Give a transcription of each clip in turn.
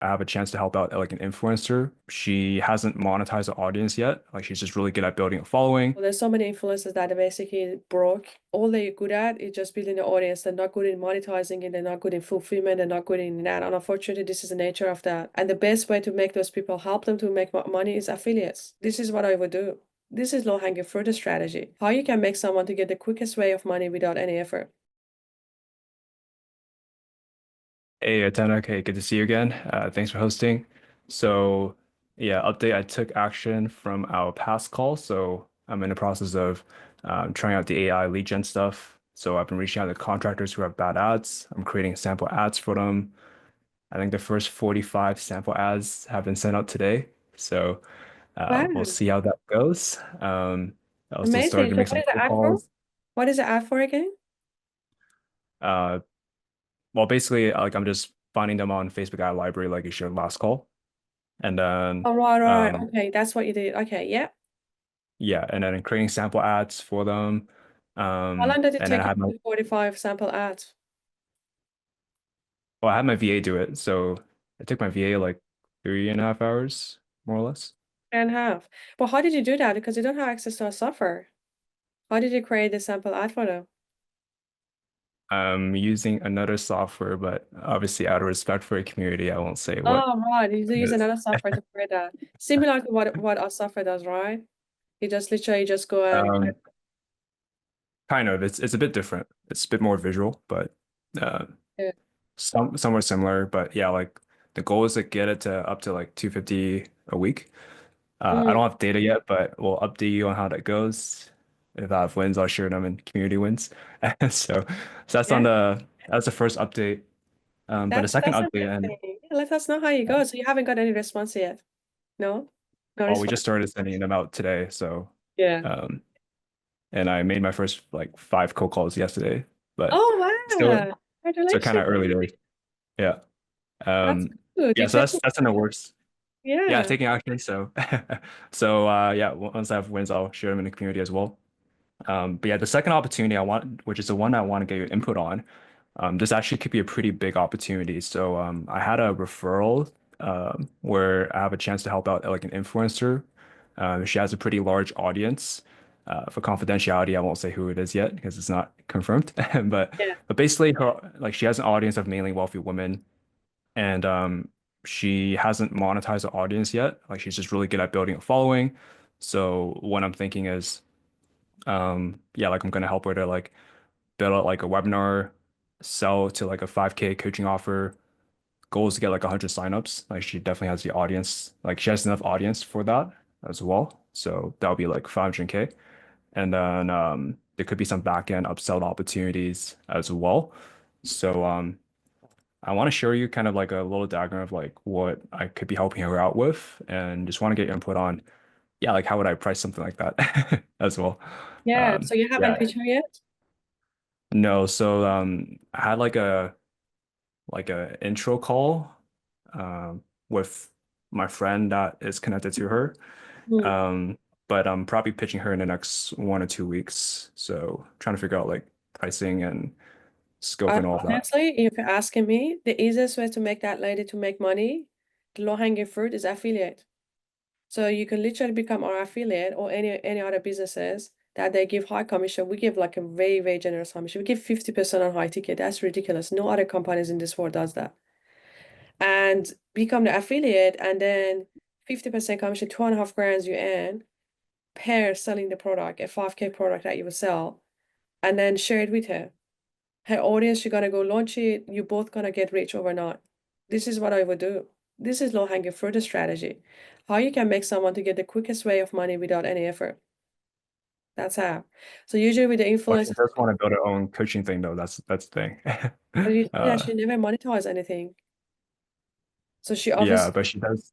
I have a chance to help out like an influencer. She hasn't monetized the audience yet. Like she's just really good at building a following. Well, there's so many influencers that are basically broke. All they're good at is just building the audience. They're not good in monetizing it. They're not good in fulfillment. They're not good in that. And unfortunately, this is the nature of that. And the best way to make those people help them to make money is affiliates. This is what I would do. This is low-hanging fruit strategy. How you can make someone to get the quickest way of money without any effort. Hey, Atena, okay, good to see you again. Thanks for hosting. So, yeah, update. I took action from our past call. So I'm in the process of trying out the AI lead gen stuff. So I've been reaching out to contractors who have bad ads. I'm creating sample ads for them. I think the first 45 sample ads have been sent out today. So we'll Wow, see how that goes. I also started amazing. to So make what some is the cold ad for? calls. What is the ad for again? Uh, well, basically, like I'm just finding them on Facebook ad library, like you shared last call. And then Oh, right, right. um, Okay, that's what you did. Okay, yeah. yeah, and then creating sample ads for them. How long did it And then take you to do 45 sample ads? I had my VA do it. So it took my VA like 3.5 hours, more or less. And half. But how did you do that? Because you don't have access to a software. How did you create the sample ad for them? Using another software, but obviously out of respect for the community, I won't say what Oh, right. You it use is. another software to create that. Similar to what our software does, right? You just literally just go and Um, Kind of. It's a bit different. It's a bit more visual, but uh, yeah. somewhat similar. But yeah, like the goal is to get it to up to like 250 a week. I Mm, don't have data yet, but we'll update you on how that goes. If I have wins, I'll share them in community wins. So, yeah. that's the first update. But the second That's update, and amazing. Yeah, let us know how you go. So you haven't got any response yet? No? No well, we response. just started sending them out today. So, Yeah. um, and I made my first like 5 cold calls yesterday, but Oh, still, wow. so kind Congratulations. of early days. Yeah. That's Um, good. yeah. You So definitely, that's in the works. Yeah, yeah. taking action. So, so yeah. Once I have wins, I'll share them in the community as well. But yeah, the second opportunity I want, which is the one I want to get your input on, this actually could be a pretty big opportunity. So I had a referral where I have a chance to help out like an influencer. She has a pretty large audience. For confidentiality, I won't say who it is yet because it's not confirmed. But Yeah. but basically, her like she has an audience of mainly wealthy women, and she hasn't monetized the audience yet. Like she's just really good at building a following. So what I'm thinking is yeah, like I'm gonna help her to like build out like a webinar, sell to like a 5K coaching offer. Goal is to get like 100 signups. Like she definitely has the audience. Like she has enough audience for that as well. So that'll be like 500K. And then there could be some back end upsell opportunities as well. So I want to show you kind of like a little diagram of like what I could be helping her out with, and just want to get your input on, yeah, like how would I price something like that as well. Yeah. So you haven't Yeah. pitched her yet? No, so I had like a intro call with my friend that is connected to her. Hmm. Um, but I'm probably pitching her in the next 1 or 2 weeks. So trying to figure out like pricing and scope and all of that. Honestly, if you're asking me, the easiest way to make that lady to make money, the low-hanging fruit is affiliate. So you can literally become our affiliate or any other businesses that they give high commission. We give like a very, very generous commission. We give 50% on high ticket. That's ridiculous. No other companies in this world does that. And become the affiliate and then 50% commission, 2.5 grand you earn per selling the product, a 5K product that you will sell, and then share it with her. Her audience, you're gonna go launch it, you both gonna get rich overnight. This is what I would do. This is low-hanging fruit strategy. How you can make someone to get the quickest way of money without any effort. That's how. So usually with the But she influencers, does want to build her own coaching thing though. That's the thing. but you see that Uh she never monetize anything. So she yeah, obviously, but she does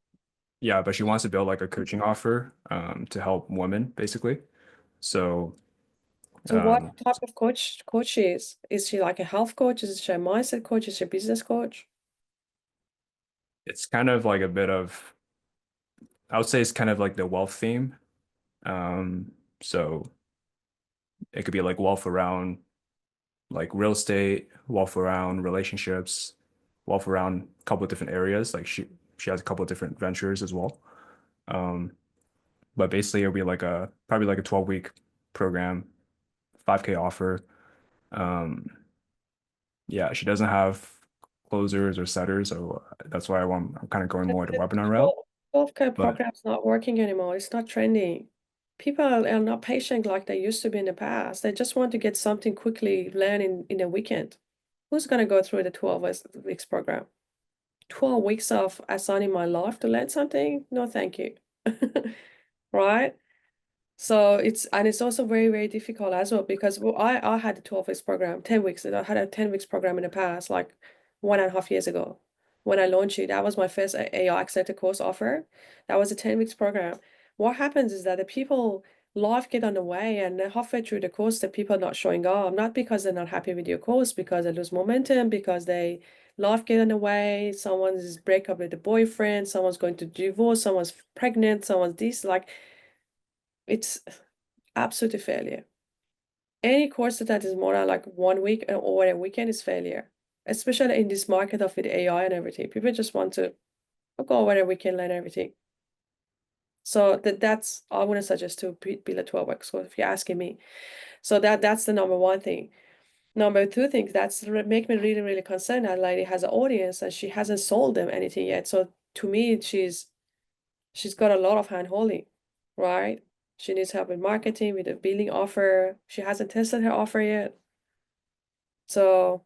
yeah, but she wants to build like a coaching offer to help women basically. So so what um type of coach she is? Is she like a health coach? Is she a mindset coach? Is she a business coach? it's kind of like a bit of I would say it's kind of like the wealth theme. So it could be like wealth around like real estate, wealth around relationships, wealth around a couple of different areas. Like she has a couple of different ventures as well. Um, but basically it'll be like a probably like a 12-week program, 5K offer. Um, yeah, she doesn't have closers or setters, so that's why I'm kind of going more the The webinar route. 12K But program's not working anymore. It's not trending. People are not patient like they used to be in the past. They just want to get something quickly learn in a weekend. Who's going to go through the 12 weeks program? 12 weeks of assigning my life to learn something? No, thank you. Right? So it's also very, very difficult as well because I had a 12 weeks program, 10 weeks. I had a 10 weeks program in the past, like 1.5 years ago. When I launched it, that was my first AI accelerator course offer. That was a 10 weeks program. What happens is that the people life get on the way and they're halfway through the course, the people are not showing up, not because they're not happy with your course, because they lose momentum, because they life get in the way, someone's break up with the boyfriend, someone's going to divorce, someone's pregnant, someone's this, like it's absolute failure. Any course that is more than like 1 week or a weekend is failure, especially in this market of with AI and everything. People just want to go over a weekend, learn everything. So that's I wouldn't suggest to build a 12 week course if you're asking me. So that's the number one thing. Number two thing that's make me really, really concerned that lady has an audience and she hasn't sold them anything yet. So to me, she's got a lot of hand holding, right? She needs help with marketing, with a billing offer. She hasn't tested her offer yet. So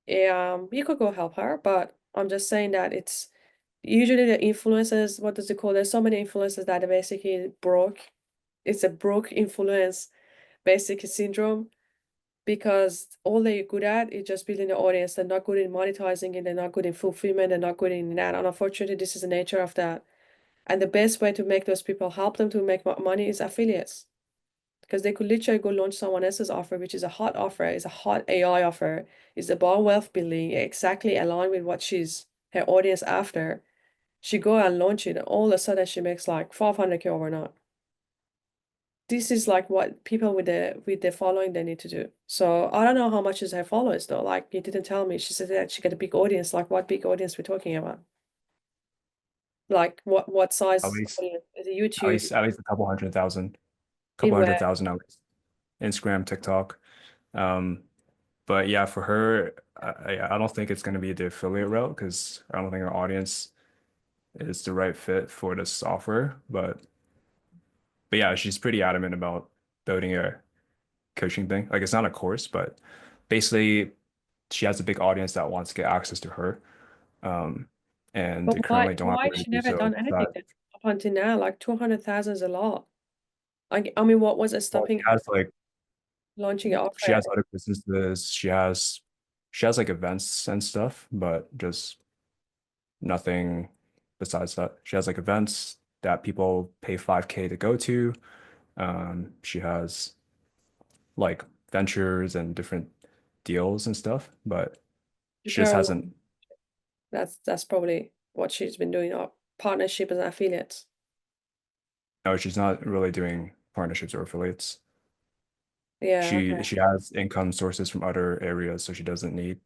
yeah, you could go help her, but I'm just saying that it's usually the influencers, what does it call? There's so many influencers that are basically broke. It's a broke influence basic syndrome because all they're good at is just building the audience. They're not good in monetizing it, they're not good in fulfillment, they're not good in that. And unfortunately, this is the nature of that. And the best way to make those people help them to make money is affiliates. Because they could literally go launch someone else's offer, which is a hot offer, is a hot AI offer, is about wealth building, exactly aligned with what her audience after. She go and launch it, and all of a sudden she makes like 500K overnight. This is like what people with the following they need to do. So I don't know how much is her followers though. Like you didn't tell me. She said that she got a big audience. Like what big audience we're talking about? Like what at size least audience? Is it at YouTube? least at least a In couple hundred where? thousand at least. Instagram, TikTok. Um, but yeah, for her, I don't think it's going to be the affiliate route because I don't think her audience is the right fit for this software. But yeah, she's pretty adamant about building a coaching thing. Like it's not a course, but basically she has a big audience that wants to get access to her. Um, and But they why currently don't have why a way to she do never done so. anything That then up until now? Like 200,000 is a lot. I mean, what was it well, stopping she her has like launching an she offer? has other businesses. She has like events and stuff, but just nothing besides that. She has like events that people pay 5K to go to. She has like ventures and different deals and stuff, but she just Apparel. hasn't. That's probably what she's been doing. Partnership and affiliates. No, she's not really doing partnerships or affiliates. Yeah, She has income sources from other areas, so she doesn't need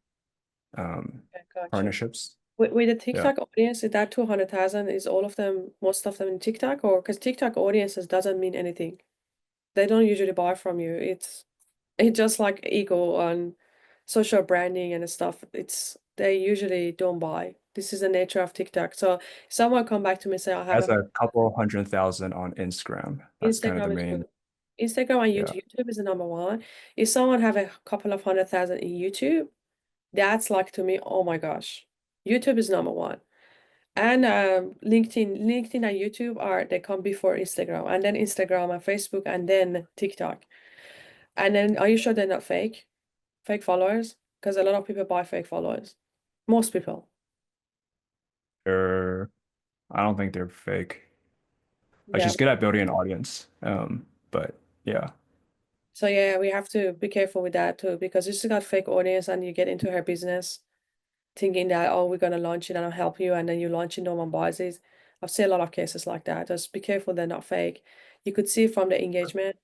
um okay, gotcha. partnerships. With the Yeah. TikTok audience, is that 200,000 is all of them, most of them in TikTok, or because TikTok audiences doesn't mean anything. They don't usually buy from you. It's just like ego on social branding and stuff. They usually don't buy. This is the nature of TikTok. So someone come back to me and say, I have Has a a couple 100,000 on Instagram. That's kind of the Instagram is good. main, Instagram and yeah. YouTube is the number one. If someone have a couple of 100,000 in YouTube, that's like to me, oh my gosh, YouTube is number one. And LinkedIn and YouTube they come before Instagram, and then Instagram and Facebook, and then TikTok. And then, are you sure they're not fake followers? Because a lot of people buy fake followers. Most people. They're I don't think they're fake. Like Yeah. she's good at building an audience. But yeah. So yeah, we have to be careful with that too, because you just got fake audience and you get into her business thinking that, oh, we're gonna launch it and I'll help you, and then you launch it, no one buys it. I've seen a lot of cases like that. Just be careful they're not fake. You could see from the engagement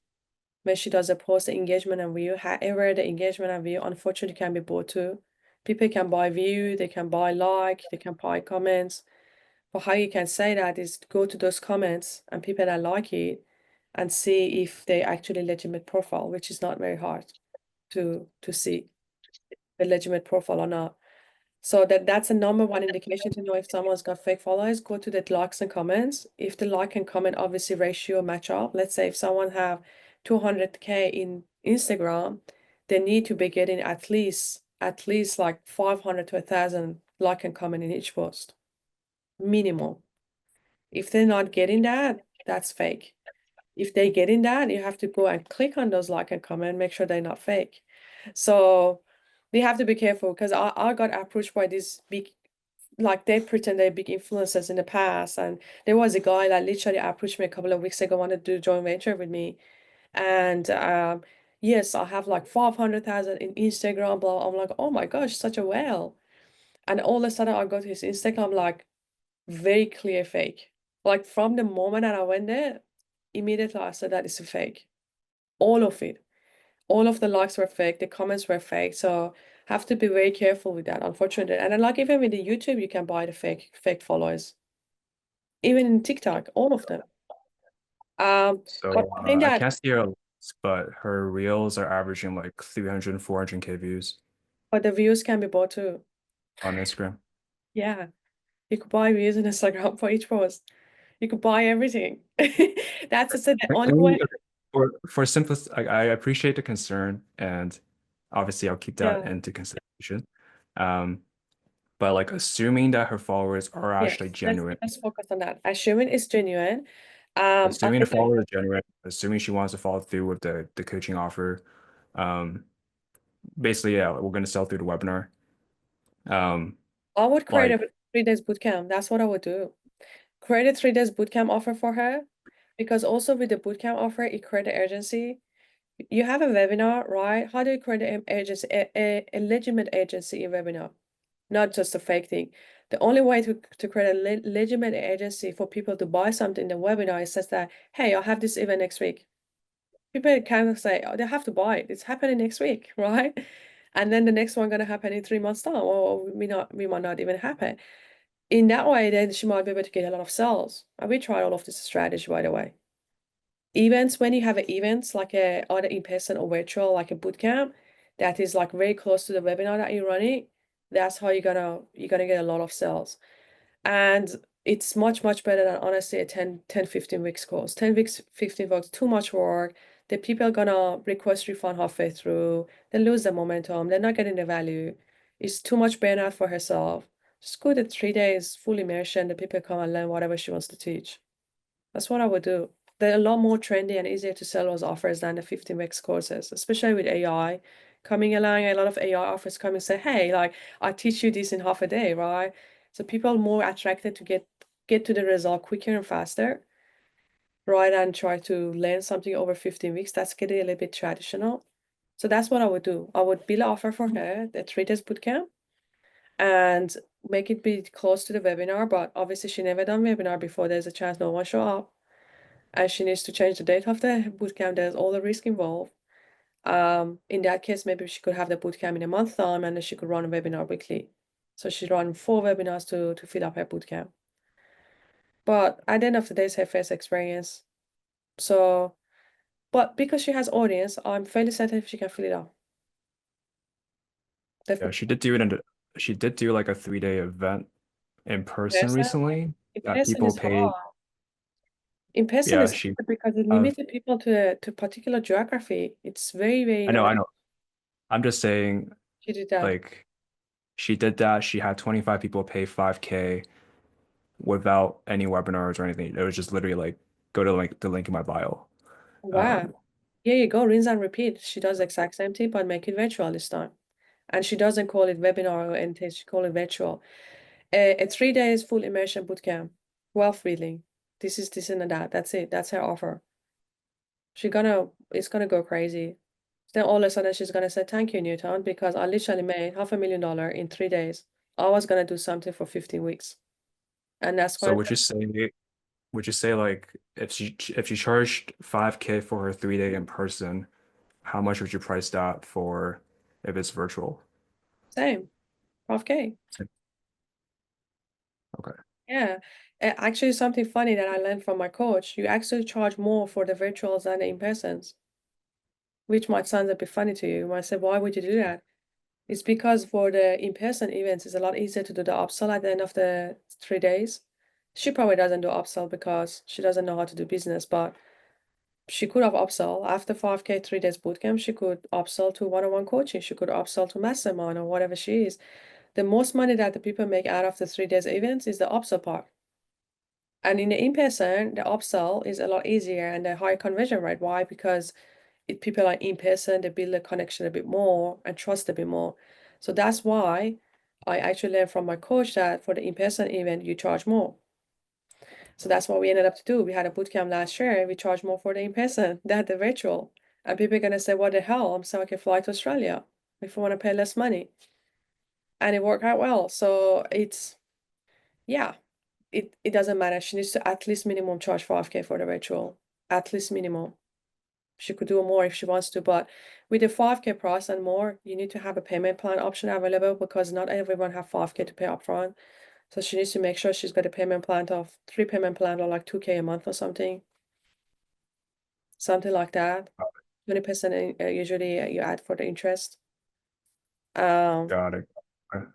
when she does a post, the engagement and view. However, the engagement and view unfortunately can be bought too. People can buy view, they can buy like, they can buy comments. But how you can say that is go to those comments and people that like it and see if they actually legitimate profile, which is not very hard to see a legitimate profile or not. So that's a number one indication to know if someone's got fake followers. Go to the likes and comments. If the like and comment obviously ratio match up, let's say if someone have 200K in Instagram, they need to be getting at least like 500 to 1,000 like and comment in each post, minimum. If they're not getting that, that's fake. If they get in that, you have to go and click on those like and comment, make sure they're not fake. So you have to be careful because I got approached by these big, like they pretend they're big influencers in the past. And there was a guy that literally approached me a couple of weeks ago, wanted to do a joint venture with me. And yes, I have like 500,000 in Instagram, blah. I'm like, oh my gosh, such a whale. And all of a sudden I go to his Instagram, like very clear fake. Like from the moment that I went there, immediately I said that it's a fake. All of it. All of the likes were fake, the comments were fake. So have to be very careful with that, unfortunately. And then like even with the YouTube, you can buy the fake followers. Even in TikTok, all of them. But So I think I that can't see her list, but her reels are averaging like 300, 400K views but the views can be bought too. on Instagram. Yeah. You could buy views on Instagram for each post. You could buy everything. That's just the only way. For simplest, I appreciate the concern, and obviously I'll keep that Yeah. into consideration. Um, but like assuming that her followers are actually Yes. Let's genuine, let's focus on that. Assuming it's genuine. I assuming the think that followers are genuine, assuming she wants to follow through with the coaching offer, um, basically, yeah, we're gonna sell through the webinar. Um, I would create a like 3 days bootcamp. That's what I would do. Create a 3 days bootcamp offer for her, because also with the bootcamp offer, it create an urgency. You have a webinar, right? How do you create an agency, a legitimate agency in webinar, not just a fake thing? The only way to create a legitimate agency for people to buy something in the webinar is just that, hey, I have this event next week. People kind of say, oh, they have to buy it. It's happening next week, right? And then the next one gonna happen in 3 months' time, or we might not even happen. In that way, then she might be able to get a lot of sales. And we tried all of this strategy, by the way. Events, when you have events like either in person or virtual, like a boot camp, that is like very close to the webinar that you're running, that's how you're gonna get a lot of sales. And it's much, much better than honestly a 15 weeks course. 10 weeks, 15 weeks, too much work. The people are gonna request refund halfway through. They lose the momentum. They're not getting the value. It's too much burnout for herself. Just go to 3 days, full immersion. The people come and learn whatever she wants to teach. That's what I would do. They're a lot more trendy and easier to sell those offers than the 15 weeks courses, especially with AI coming along. A lot of AI offers come and say, hey, like I teach you this in half a day, right? So people are more attracted to get to the result quicker and faster, rather than try to learn something over 15 weeks. That's getting a little bit traditional. So that's what I would do. I would build an offer for her, the 3 days bootcamp, and make it be close to the webinar. But obviously she never done webinar before. There's a chance no one show up. And she needs to change the date of the bootcamp. There's all the risk involved. In that case, maybe she could have the bootcamp in a month's time and then she could run a webinar weekly. So she run 4 webinars to fill up her bootcamp. But at the end of the day, it's her first experience. So, but because she has audience, I'm fairly certain she can fill it up. yeah, Definitely. she did do like a 3 day event in In person person, recently in that person people is paid. hard. In person Yeah, is she hard because it have limited people to particular geography. It's very, very I limited. know. I'm just saying She did that. like she did that. She had 25 people pay 5K without any webinars or anything. It was just literally like go to like the link in my bio. Wow. Um, Here you go, rinse and repeat. She does the exact same thing, but make it virtual this time. And she doesn't call it webinar or anything, she call it virtual. A 3 days full immersion bootcamp, wealth reading. This and that. That's it. That's her offer. It's gonna go crazy. Then all of a sudden she's gonna say, thank you, Newton, because I literally made $500,000 in 3 days. I was gonna do something for 15 weeks. And that's so why would you say like if she charged 5K for her 3 day in person, how much would you price that for if it's virtual? same. 5K. Okay. Yeah. Actually, something funny that I learned from my coach, you actually charge more for the virtuals than the in-persons, which might sound a bit funny to you. You might say, why would you do that? It's because for the in-person events, it's a lot easier to do the upsell at the end of the 3 days. She probably doesn't do upsell because she doesn't know how to do business, but she could have upsell after 5K 3 days bootcamp. She could upsell to one-on-one coaching. She could upsell to mastermind or whatever she is. The most money that the people make out of the 3 days events is the upsell part. And in the in-person, the upsell is a lot easier and a higher conversion rate. Why? Because if people are in person, they build a connection a bit more and trust a bit more. So that's why I actually learned from my coach that for the in-person event, you charge more. So that's what we ended up to do. We had a bootcamp last year and we charged more for the in-person than the virtual. And people are gonna say, what the hell? I'm saying I can fly to Australia if I want to pay less money. And it worked out well. So it's yeah, it doesn't matter. She needs to at least minimum charge 5K for the virtual. At least minimum. She could do more if she wants to, but with the 5K price and more, you need to have a payment plan option available because not everyone have 5K to pay upfront. So she needs to make sure she's got a payment plan of 3 payment plan or like 2K a month or something like that. 20% usually you add for the interest. Um, Got it. Okay.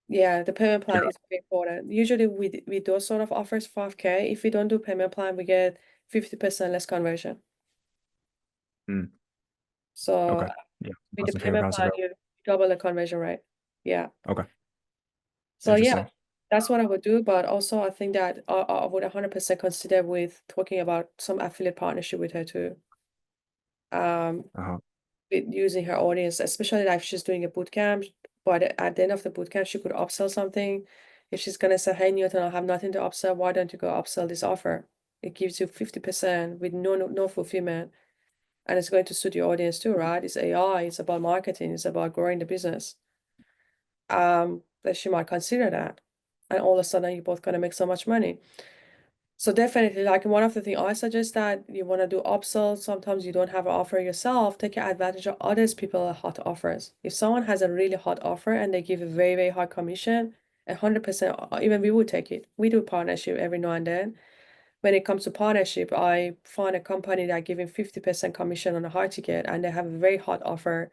yeah, the payment Yeah. plan is very important. Usually with those sort of offers 5K, if we don't do payment plan, we get 50% less conversion. Mm, So okay. Yeah. with the That's my favorite payment concept. plan, you double the conversion rate. Yeah. Okay. So yeah, Interesting. that's what I would do. But also, I think that I would 100% consider with talking about some affiliate partnership with her too. Um, Uh-huh. with using her audience, especially like if she's doing a boot camp, but at the end of the boot camp, she could upsell something. If she's gonna say, "Hey Newton, I have nothing to upsell. Why don't you go upsell this offer? It gives you 50% with no fulfillment, and it's going to suit your audience too, right? It's AI. It's about marketing. It's about growing the business." That she might consider that. And all of a sudden you're both gonna make so much money. So definitely, like one of the things I suggest that you want to do upsells, sometimes you don't have an offer yourself, take advantage of others people hot offers. If someone has a really hot offer and they give a very, very high commission, 100%, even we would take it. We do partnership every now and then. When it comes to partnership, I find a company that giving 50% commission on a high ticket and they have a very hot offer.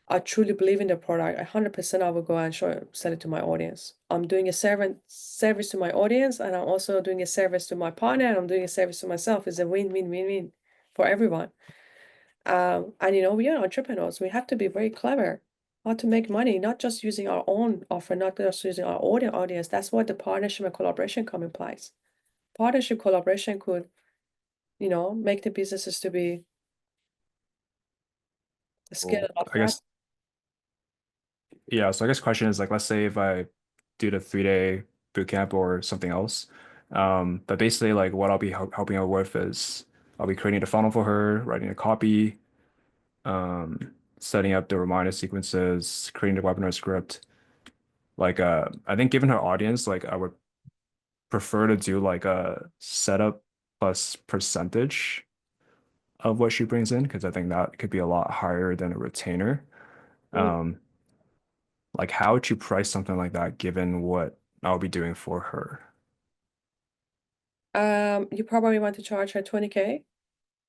I truly believe in the product. 100% I will go and sell it to my audience. I'm doing a service to my audience, and I'm also doing a service to my partner, and I'm doing a service to myself. It's a win-win-win-win for everyone. And we are entrepreneurs. We have to be very clever how to make money, not just using our own offer, not just using our own audience. That's what the partnership and collaboration come in place. Partnership collaboration could, make the businesses to be scale Well, a lot I guess, faster. yeah. So I guess question is like, let's say if I do the 3-day boot camp or something else, but basically like what I'll be helping her with is I'll be creating a funnel for her, writing a copy, setting up the reminder sequences, creating the webinar script. Like, I think given her audience, like I would prefer to do like a setup plus percentage of what she brings in because I think that could be a lot higher than a retainer. Mm. Um, like how would you price something like that given what I'll be doing for her? You probably want to charge her 20K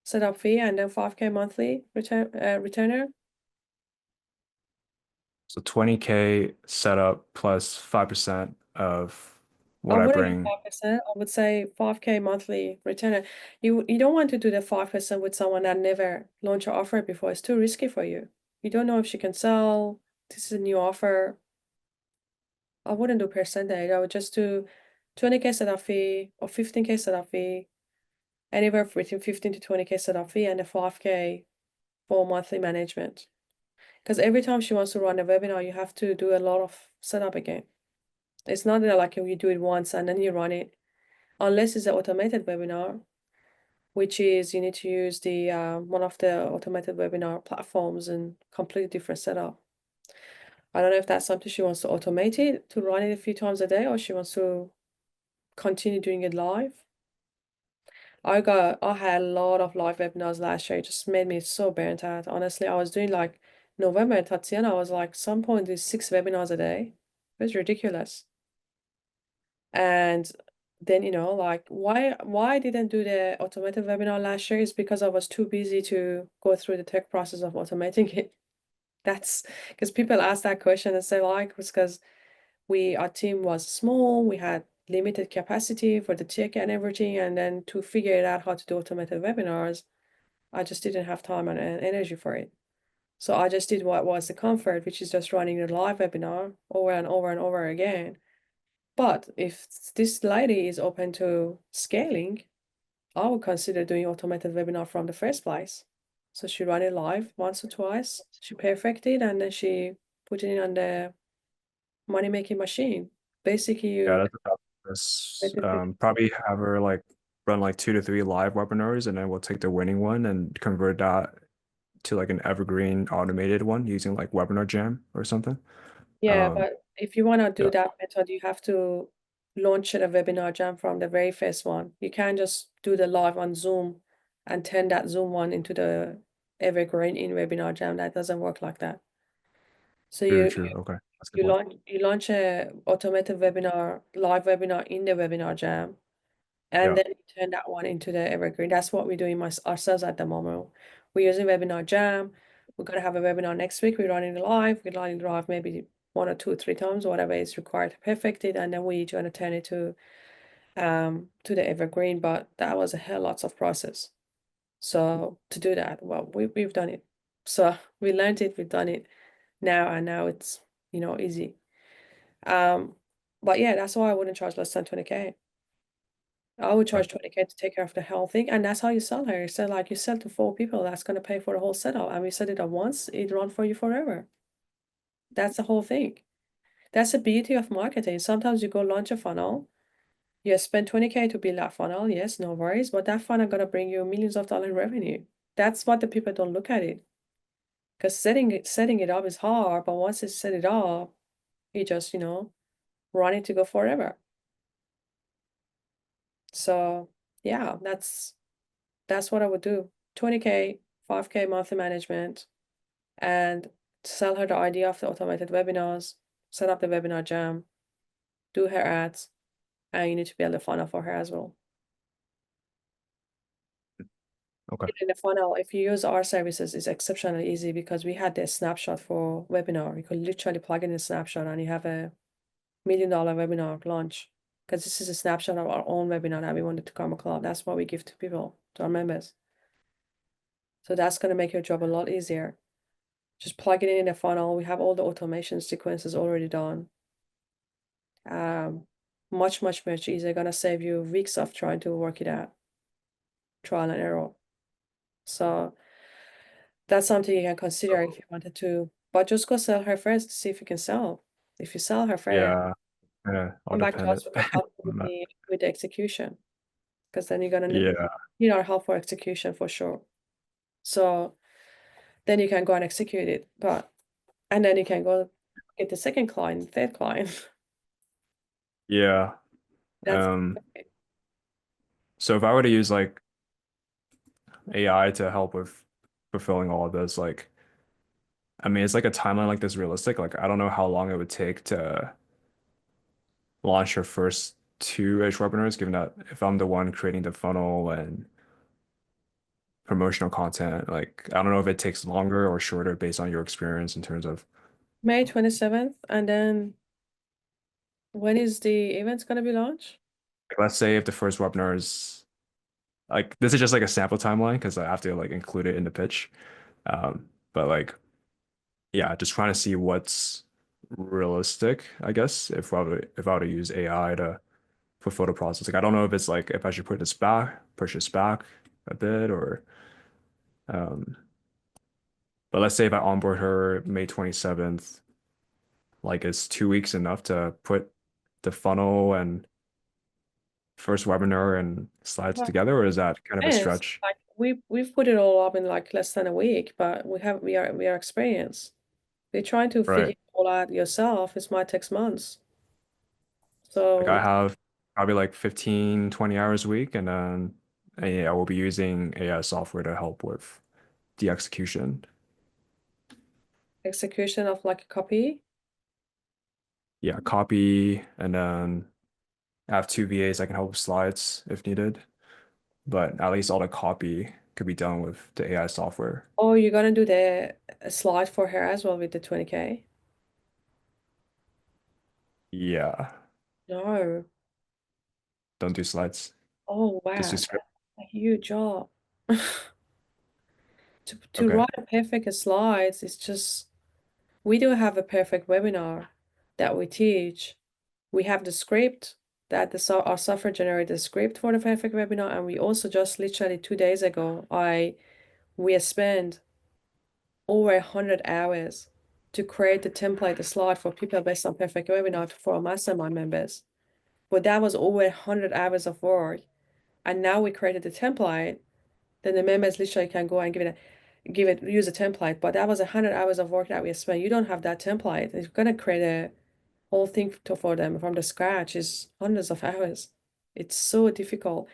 setup fee and then 5K monthly retainer. So 20K setup plus 5% of I what I wouldn't do bring. 5%. I would say 5K monthly retainer. You don't want to do the 5% with someone that never launched an offer before. It's too risky for you. You don't know if she can sell. This is a new offer. I wouldn't do percentage. I would just do 20K setup fee or 15K setup fee, anywhere between 15 to 20K setup fee and a 5K for monthly management. Because every time she wants to run a webinar, you have to do a lot of setup again. It's not that like you do it once and then you run it, unless it's an automated webinar, which is you need to use the one of the automated webinar platforms and completely different setup. I don't know if that's something she wants to automate it to run it a few times a day or she wants to continue doing it live. I had a lot of live webinars last year. It just made me so burnt out. Honestly, I was doing like November and Tatiana, I was like some point do 6 webinars a day. It was ridiculous. And then, like why I didn't do the automated webinar last year is because I was too busy to go through the tech process of automating it. That's because people ask that question and say, like, it's because our team was small, we had limited capacity for the tech and everything, and then to figure it out how to do automated webinars, I just didn't have time and energy for it. So I just did what was the comfort, which is just running the live webinar over and over and over again. But if this lady is open to scaling, I would consider doing automated webinar from the first place. So she ran it live once or twice, she perfected, and then she put it in on the money making machine. Basically, Yeah, you that's about this. Probably have her like run like 2 to 3 live webinars, and then we'll take the winning one and convert that to like an evergreen automated one using like Webinar Jam or something. yeah, Um, but if you want to do yeah, that method, you have to launch a webinar jam from the very first one. You can't just do the live on Zoom and turn that Zoom one into the evergreen in webinar jam. That doesn't work like that. So true, you true. Okay, that's a good you point. launch a automated webinar, live webinar in the webinar jam, and Yeah, then you turn that one into the evergreen. That's what we're doing ourselves at the moment. We're using webinar jam. We're gonna have a webinar next week. We're running it live. We're running it live maybe one or two or three times, whatever is required to perfect it, and then we're gonna turn it to the evergreen. But that was a hell lots of process. So to do that, well, we've done it. So we learned it, we've done it now, and now it's easy. Um, but yeah, that's why I wouldn't charge less than 20K. I would right. charge 20K to take care of the whole thing, and that's how you sell her. You sell like you sell to four people, that's gonna pay for the whole setup. And we set it up once, it run for you forever. That's the whole thing. That's the beauty of marketing. Sometimes you go launch a funnel, you spend 20K to build that funnel, yes, no worries, but that funnel gonna bring you millions of dollars in revenue. That's what the people don't look at it. Because setting it up is hard, but once it's set it up, you just, run it to go forever. So yeah, that's what I would do. 20K, 5K monthly management, and sell her the idea of the automated webinars, set up the webinar jam, do her ads, and you need to build a funnel for her as well. Okay. In the funnel, if you use our services, it's exceptionally easy because we had this snapshot for webinar. You could literally plug in a snapshot and you have a $1 million webinar launch. Because this is a snapshot of our own webinar that we wanted to come a club. That's what we give to people, to our members. So that's going to make your job a lot easier. Just plug it in the funnel. We have all the automation sequences already done. Um, much, much, much easier. Gonna save you weeks of trying to work it out, trial and error. So that's something you can consider if you wanted to. But just go sell her first to see if you can sell. If you sell her first, Yeah, yeah, all come back to us. dependent We can help you on that. with the execution. Because then you're gonna Yeah, need our help for execution for sure. So then you can go and execute it. And then you can go get the second client, third client. yeah. That's Um, so if I were to use like AI to help with fulfilling all of this, like, I mean, is like a timeline like this realistic? Like, I don't know how long it would take to launch your first two edge webinars, given that if I'm the one creating the funnel and promotional content, like, I don't know if it takes longer or shorter based on your experience in terms of, May 27th. And then when is the event gonna be launched? like, let's say if the first webinar is like, this is just like a sample timeline because I have to like include it in the pitch. But like, yeah, just trying to see what's realistic, I guess, if I were to use AI to for photo processing. I don't know if it's like if I should push this back a bit, or um, but let's say if I onboard her May 27th, like is 2 weeks enough to put the funnel and first webinar and slides Well, together, or is that kind of a yes, stretch? like we've put it all up in like less than a week, but we are experienced. We're trying to figure Right. it all out yourself. It might take months. Like So I have probably like 15, 20 hours a week, and then yeah, I will be using AI software to help with the execution. execution of like a copy. yeah, copy, and then I have two VAs that can help with slides if needed. But at least all the copy could be done with the AI software. Oh, you're gonna do the slide for her as well with the 20K? Yeah, No. don't do slides. Oh Just do wow, script. that's a huge job. To Okay. write a perfect slides is just we do have a perfect webinar that we teach. We have the script that our software generated the script for the perfect webinar, and we also just literally 2 days ago, we spent over 100 hours to create the template, the slide for people based on perfect webinar for our mastermind members. But that was over 100 hours of work, and now we created the template. Then the members literally can go and use a template. But that was 100 hours of work that we spent. You don't have that template. If you're gonna create a whole thing for them from the scratch is hundreds of hours. It's so difficult.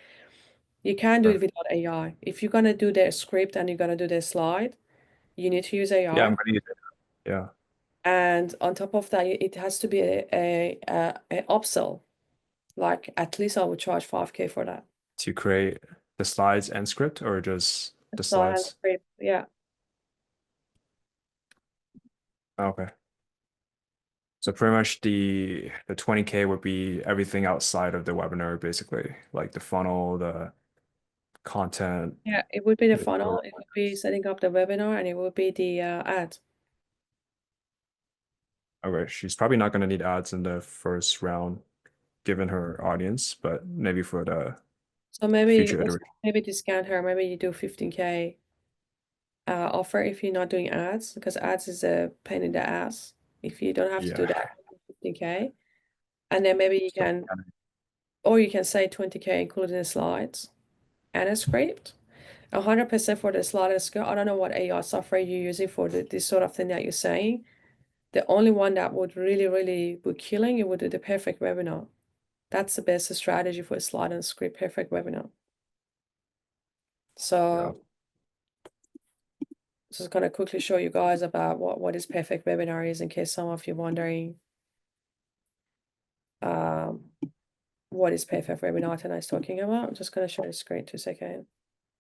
You can't do it Sure. without AI. If you're gonna do their script and you're gonna do their slide, you need to use Yeah, AI. I'm gonna use it. Yeah, And on top of that, it has to be a upsell. Like at least I would charge 5K for that. to create the slides and script or just the Slide and slides. script. Yeah. Okay. So pretty much the 20K would be everything outside of the webinar, basically, like the funnel, the content, Yeah, it would be the video. funnel, it would be setting up the webinar, and it would be the ads. Okay, she's probably not going to need ads in the first round, given her audience, but maybe for the So maybe future iteration. maybe discount her, maybe you do 15K offer if you're not doing ads, because ads is a pain in the ass. If you don't have to do Yeah. that, 15K. And then maybe you So can, or you can say 20K including the slides and a script. 100% for the slide and script. I don't know what AI software you're using for this sort of thing that you're saying. The only one that would really, really be killing it would be the perfect webinar. That's the best strategy for a slide and script, perfect webinar. yeah, So just gonna quickly show you guys about what is perfect webinar is in case some of you wondering um, what is perfect webinar Atena is talking about. I'm just gonna show the screen 2 seconds.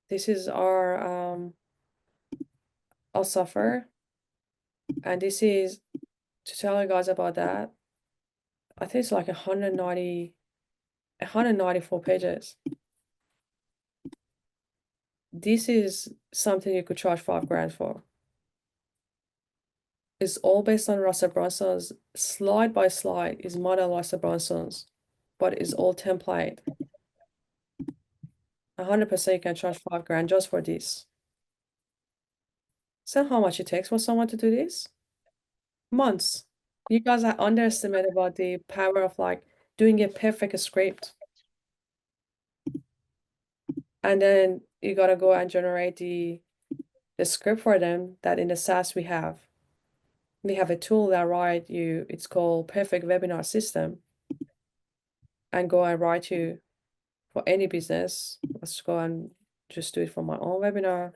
This is our software, and this is to tell you guys about that. I think it's like 194 pages. This is something you could charge 5 grand for. It's all based on Russell Brunson's slide by slide is model Russell Brunson's, but it's all template. 100% you can charge 5 grand just for this. So how much it takes for someone to do this? Months. You guys are underestimate about the power of like doing a perfect script. And then you gotta go and generate the script for them that in the SaaS we have. We have a tool that write you, it's called Perfect Webinar System, and go and write you for any business. Let's go and just do it for my own webinar.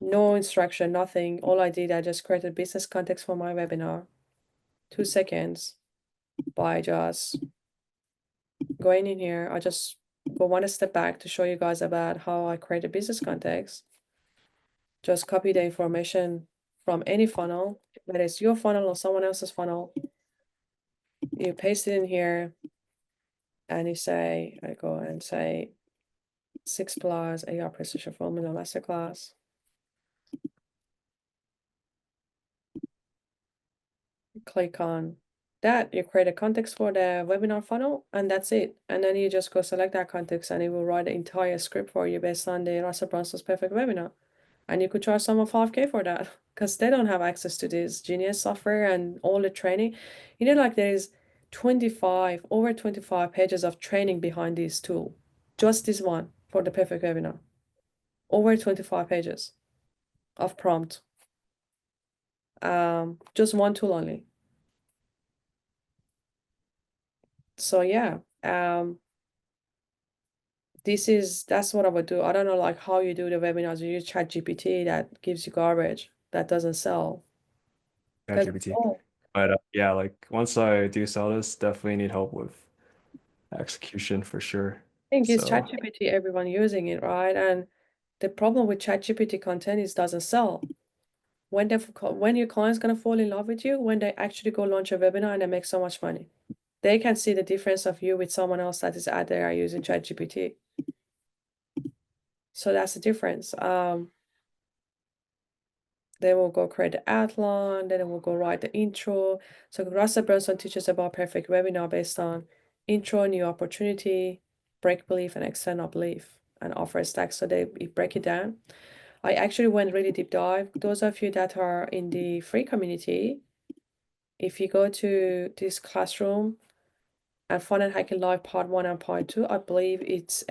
No instruction, nothing. All I did, I just created business context for my webinar. 2 seconds by just going in here. I just go one step back to show you guys about how I create a business context. Just copy the information from any funnel, whether it's your funnel or someone else's funnel. You paste it in here and you say, I go and say 6+ AR Precision Formula Masterclass. Click on that, you create a context for the webinar funnel, and that's it. And then you just go select that context and it will write the entire script for you based on the Russell Brunson's perfect webinar. And you could charge someone 5K for that because they don't have access to this genius software and all the training. You know, like there is over 25 pages of training behind this tool. Just this one for the perfect webinar. Over 25 pages of prompt. Just one tool only. So yeah, that's what I would do. I don't know like how you do the webinars. You use ChatGPT that gives you garbage that doesn't sell. Because ChatGPT. But yeah, like once I do sell this, definitely need help with execution for sure. Thing is, So ChatGPT, everyone using it, right? And the problem with ChatGPT content is doesn't sell. When your client's gonna fall in love with you, when they actually go launch a webinar and they make so much money, they can see the difference of you with someone else that is out there using ChatGPT. So that's the difference. Then we'll go create the outline, then we'll go write the intro. So Russell Brunson teaches about perfect webinar based on intro, new opportunity, break belief, and external belief, and offer a stack. So they break it down. I actually went really deep dive. Those of you that are in the free community, if you go to this classroom and Funnel Hacking Live Part 1 and Part 2, I believe it's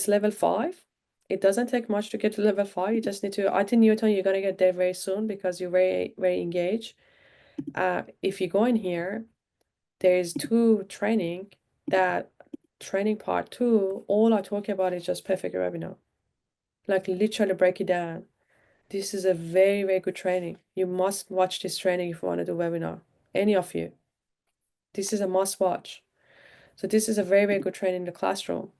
level 5. It doesn't take much to get to level 5. You just need to, I think Newton, you're gonna get there very soon because you're very, very engaged. If you go in here, there's two training that training part 2, all I talk about is just perfect webinar. Like literally break it down. This is a very, very good training. You must watch this training if you want to do webinar. Any of you. This is a must watch. So this is a very, very good training in the classroom.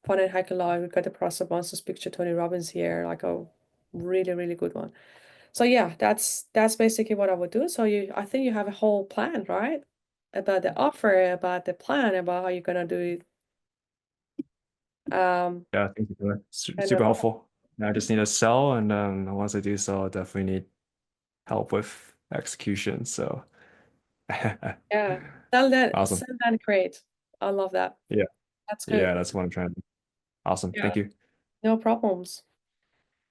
Fun and Hack Alive. We've got the Professor wants to speak to Tony Robbins here, like a really, really good one. So yeah, that's basically what I would do. So I think you have a whole plan, right? About the offer, about the plan, about how you're gonna do it. yeah, thank you for that. And Super helpful. Now I just need to sell, and once I do sell, I definitely need help with execution. So yeah, sell that, awesome. sell that, create. I love that. Yeah, That's good. yeah, that's what I'm trying to do. Awesome. Yeah, Thank you. no problems.